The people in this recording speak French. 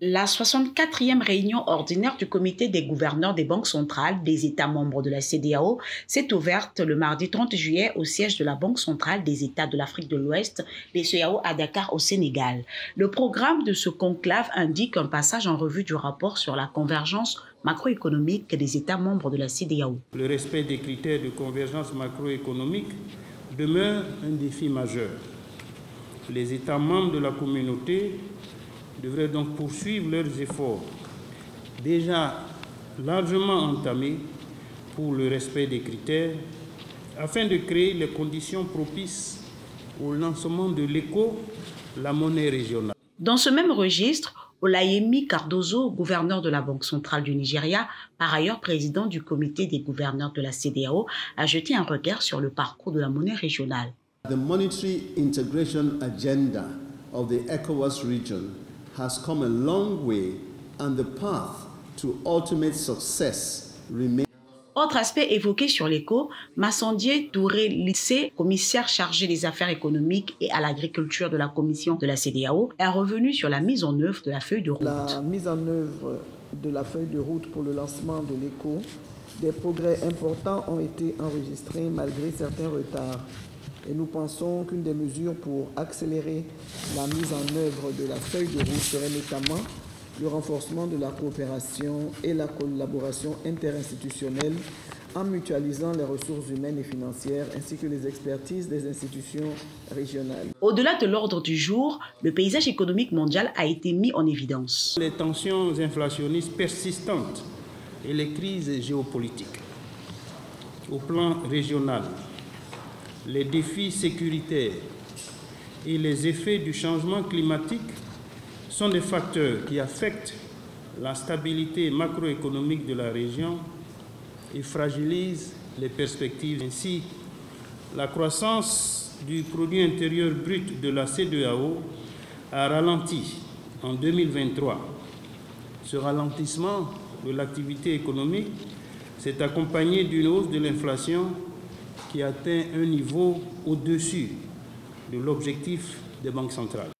La 64e réunion ordinaire du comité des gouverneurs des banques centrales des États membres de la CEDEAO s'est ouverte le mardi 30 juillet au siège de la Banque centrale des États de l'Afrique de l'Ouest, BCEAO à Dakar au Sénégal. Le programme de ce conclave indique un passage en revue du rapport sur la convergence macroéconomique des États membres de la CEDEAO. Le respect des critères de convergence macroéconomique demeure un défi majeur. Les États membres de la communauté devraient donc poursuivre leurs efforts déjà largement entamés pour le respect des critères afin de créer les conditions propices au lancement de l'éco, la monnaie régionale. Dans ce même registre, Olayemi Cardozo, gouverneur de la Banque centrale du Nigeria, par ailleurs président du comité des gouverneurs de la CEDEAO, a jeté un regard sur le parcours de la monnaie régionale. The monetary integration agenda of the ECOWAS region has come a long way and the path to ultimate success remains. Autre aspect évoqué sur l'éco, Massandier Touré-Lissé, commissaire chargé des affaires économiques et à l'agriculture de la Commission de la CEDEAO, est revenu sur la mise en œuvre de la feuille de route. La mise en œuvre de la feuille de route pour le lancement de l'éco, des progrès importants ont été enregistrés malgré certains retards. Et nous pensons qu'une des mesures pour accélérer la mise en œuvre de la feuille de route serait notamment le renforcement de la coopération et la collaboration interinstitutionnelle en mutualisant les ressources humaines et financières ainsi que les expertises des institutions régionales. Au-delà de l'ordre du jour, le paysage économique mondial a été mis en évidence. Les tensions inflationnistes persistantes et les crises géopolitiques. Au plan régional, les défis sécuritaires et les effets du changement climatique sont des facteurs qui affectent la stabilité macroéconomique de la région et fragilisent les perspectives. Ainsi, la croissance du produit intérieur brut de la CEDEAO a ralenti en 2023. Ce ralentissement de l'activité économique s'est accompagné d'une hausse de l'inflation qui atteint un niveau au-dessus de l'objectif des banques centrales.